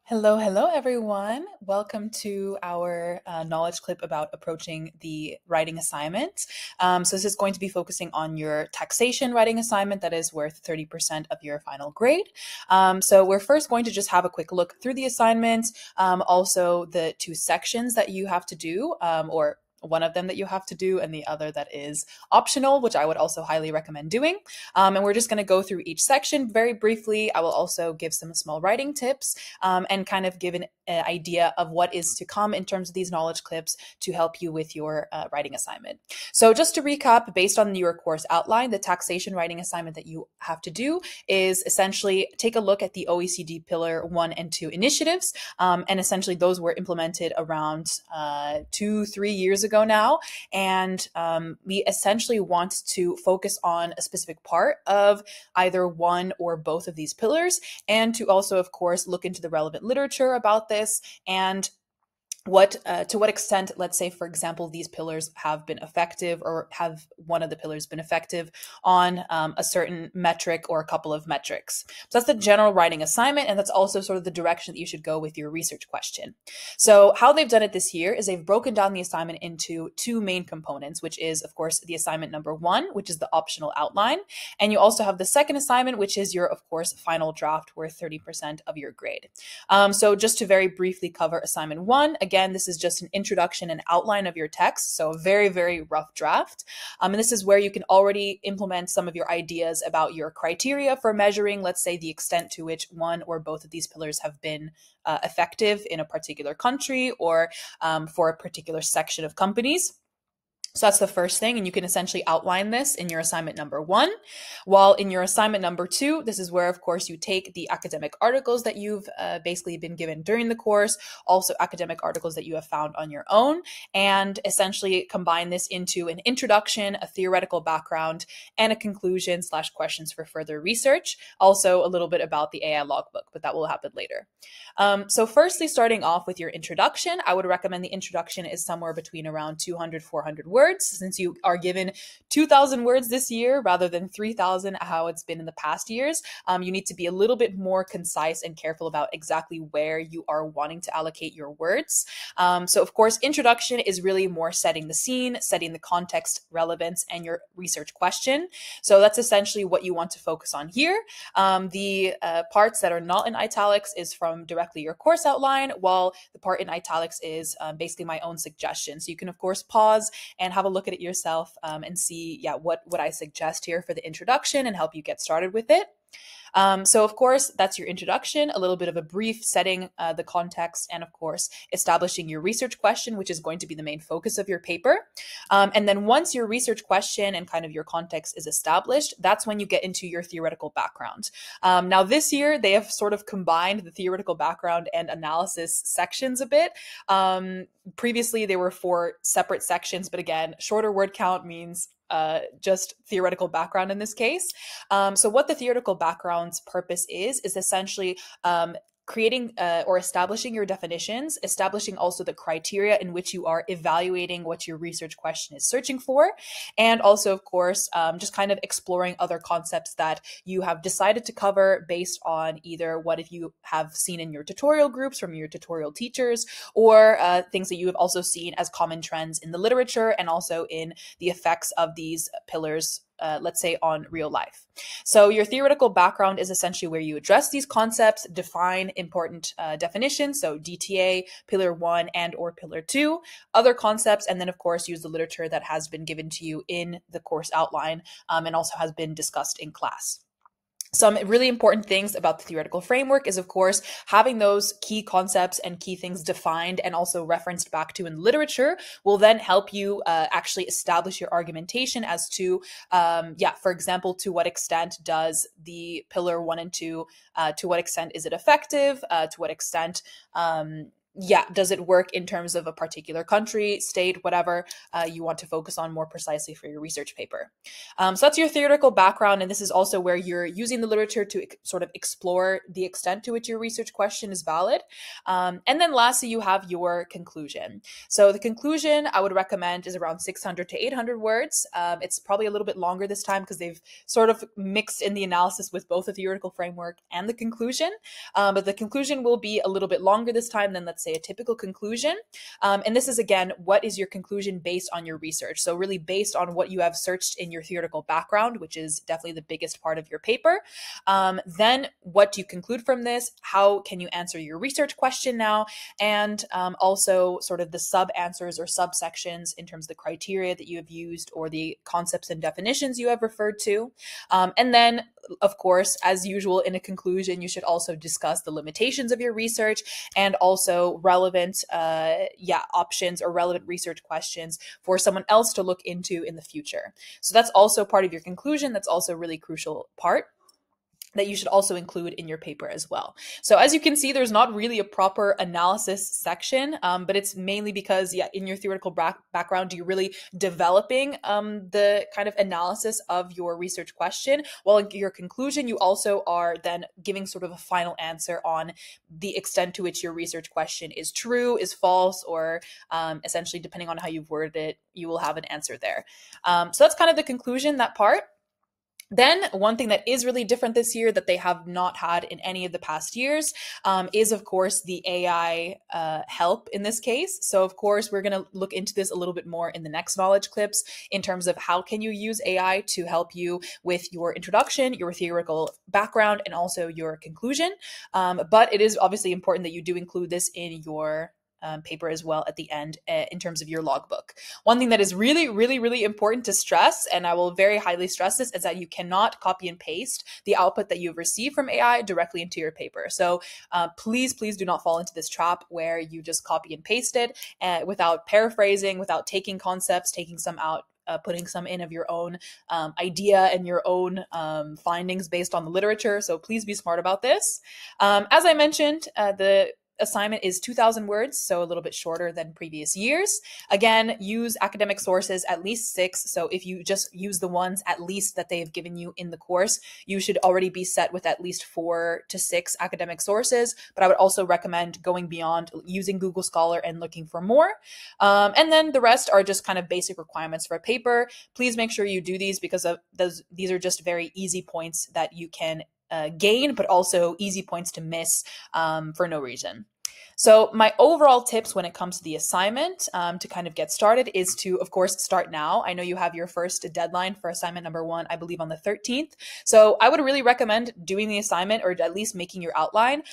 Hello, hello, everyone. Welcome to our knowledge clip about approaching the writing assignment. So this is going to be focusing on your taxation writing assignment that is worth 30% of your final grade. So we're first going to just have a quick look through the assignment, also the two sections that you have to do, or one of them that you have to do and the other that is optional, which I would also highly recommend doing. And we're just going to go through each section very briefly. I will also give some small writing tips and kind of give an idea of what is to come in terms of these knowledge clips to help you with your writing assignment. So just to recap, based on your course outline, the taxation writing assignment that you have to do is essentially take a look at the OECD Pillar 1 and 2 initiatives. And essentially those were implemented around 2-3 years ago now. And we essentially want to focus on a specific part of either one or both of these pillars, and to also, of course, look into the relevant literature about this and to what extent, let's say, for example, these pillars have been effective, or have one of the pillars been effective on a certain metric or a couple of metrics. So that's the general writing assignment, and that's also sort of the direction that you should go with your research question. So how they've done it this year is they've broken down the assignment into two main components, which is, of course, the assignment number 1, which is the optional outline. And you also have the second assignment, which is your, of course, final draft worth 30% of your grade. So just to very briefly cover assignment 1, again, this is just an introduction and outline of your text, so a very, very rough draft. And this is where you can already implement some of your ideas about your criteria for measuring, let's say, the extent to which one or both of these pillars have been effective in a particular country or for a particular section of companies. So that's the first thing, and you can essentially outline this in your assignment number 1. While in your assignment number 2, this is where, of course, you take the academic articles that you've basically been given during the course, also academic articles that you have found on your own, and essentially combine this into an introduction, a theoretical background, and a conclusion / questions for further research. Also a little bit about the AI logbook, but that will happen later. So firstly, starting off with your introduction, I would recommend the introduction is somewhere between around 200-400 words. Since you are given 2,000 words this year rather than 3,000, how it's been in the past years, you need to be a little bit more concise and careful about exactly where you are wanting to allocate your words. So of course, introduction is really more setting the scene, setting the context, relevance, and your research question. So that's essentially what you want to focus on here. The parts that are not in italics is from directly your course outline, while the part in italics is basically my own suggestion. So you can, of course, pause and have a look at it yourself and see, what I suggest here for the introduction and help you get started with it. So of course, that's your introduction, a little bit of a brief setting the context, and of course, establishing your research question, which is going to be the main focus of your paper. And then once your research question and kind of your context is established, that's when you get into your theoretical background. Now this year, they have sort of combined the theoretical background and analysis sections a bit. Previously, they were 4 separate sections, but again, shorter word count means just theoretical background in this case. So what the theoretical background's purpose is essentially creating or establishing your definitions, establishing also the criteria in which you are evaluating what your research question is searching for, and also, of course, just kind of exploring other concepts that you have decided to cover based on either what you have seen in your tutorial groups from your tutorial teachers, or things that you have also seen as common trends in the literature and also in the effects of these pillars, let's say, on real life. So your theoretical background is essentially where you address these concepts, define important definitions, so DTA, Pillar 1 and or Pillar 2, other concepts, and then of course use the literature that has been given to you in the course outline and also has been discussed in class. Some really important things about the theoretical framework is, of course, having those key concepts and key things defined and also referenced back to in literature will then help you actually establish your argumentation as to, for example, to what extent does the Pillar 1 and 2, to what extent is it effective, to what extent yeah, does it work in terms of a particular country, state, whatever you want to focus on more precisely for your research paper. So that's your theoretical background, and this is also where you're using the literature to sort of explore the extent to which your research question is valid. And then lastly, you have your conclusion. So the conclusion I would recommend is around 600 to 800 words. It's probably a little bit longer this time because they've sort of mixed in the analysis with both the theoretical framework and the conclusion. But the conclusion will be a little bit longer this time than, let's say, a typical conclusion. And this is, again, what is your conclusion based on your research? So really based on what you have searched in your theoretical background, which is definitely the biggest part of your paper. Then what do you conclude from this? How can you answer your research question now? And also sort of the sub-answers or subsections in terms of the criteria that you have used or the concepts and definitions you have referred to. And then, of course, as usual in a conclusion, you should also discuss the limitations of your research and also relevant options or relevant research questions for someone else to look into in the future. So that's also part of your conclusion. That's also a really crucial part that you should also include in your paper as well. So as you can see, there's not really a proper analysis section, but it's mainly because, in your theoretical background, you're really developing the kind of analysis of your research question, while in your conclusion, you also are then giving sort of a final answer on the extent to which your research question is true, is false, or essentially, depending on how you've worded it, you will have an answer there. So that's kind of the conclusion, that part. Then one thing that is really different this year that they have not had in any of the past years is, of course, the AI help in this case. So, of course, we're going to look into this a little bit more in the next knowledge clips in terms of how can you use AI to help you with your introduction, your theoretical background, and also your conclusion. But it is obviously important that you do include this in your paper as well at the end in terms of your logbook. One thing that is really, really, really important to stress, and I will very highly stress this, is that you cannot copy and paste the output that you've received from AI directly into your paper. So please do not fall into this trap where you just copy and paste it without paraphrasing, without taking concepts, taking some out, putting some in of your own idea and your own findings based on the literature. So please be smart about this. As I mentioned, the assignment is 2,000 words, so a little bit shorter than previous years. Again, use academic sources, at least 6. So if you just use the ones at least that they have given you in the course, you should already be set with at least 4 to 6 academic sources. But I would also recommend going beyond, using Google Scholar and looking for more. And then the rest are just kind of basic requirements for a paper. Please make sure you do these because these are just very easy points that you can gain, but also easy points to miss for no reason. So my overall tips when it comes to the assignment to kind of get started is to, of course, start now. I know you have your first deadline for assignment number 1, I believe, on the 13th. So I would really recommend doing the assignment or at least making your outline.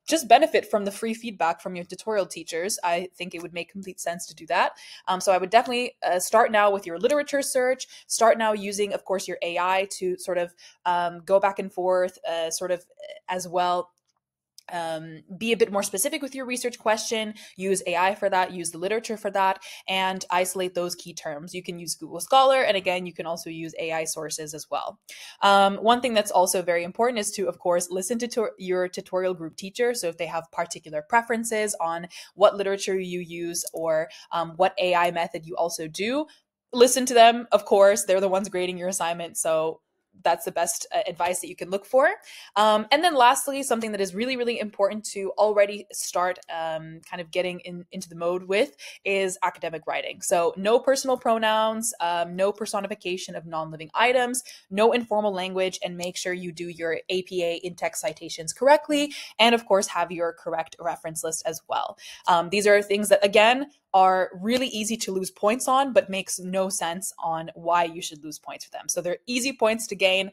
Just benefit from the free feedback from your tutorial teachers. I think it would make complete sense to do that. So I would definitely start now with your literature search, start now using, of course, your AI to sort of go back and forth sort of as well. Be a bit more specific with your research question, use AI for that, use the literature for that, and isolate those key terms. You can use Google Scholar, and again, you can also use AI sources as well. One thing that's also very important is to, of course, listen to your tutorial group teacher. So if they have particular preferences on what literature you use or what AI method you also do, listen to them. Of course, they're the ones grading your assignment, so that's the best advice that you can look for. And then lastly, something that is really, really important to already start kind of getting into the mode with is academic writing. So no personal pronouns, no personification of non-living items, no informal language, and make sure you do your APA in-text citations correctly. And of course, have your correct reference list as well. These are things that, again, are really easy to lose points on, but makes no sense on why you should lose points for them. So they're easy points to gain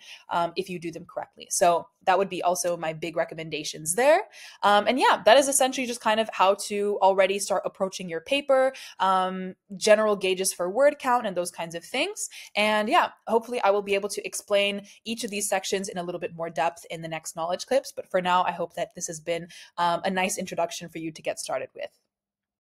if you do them correctly. So that would be also my big recommendations there. And yeah, that is essentially just kind of how to already start approaching your paper, general gauges for word count and those kinds of things. And yeah, hopefully I will be able to explain each of these sections in a little bit more depth in the next knowledge clips. But for now, I hope that this has been a nice introduction for you to get started with.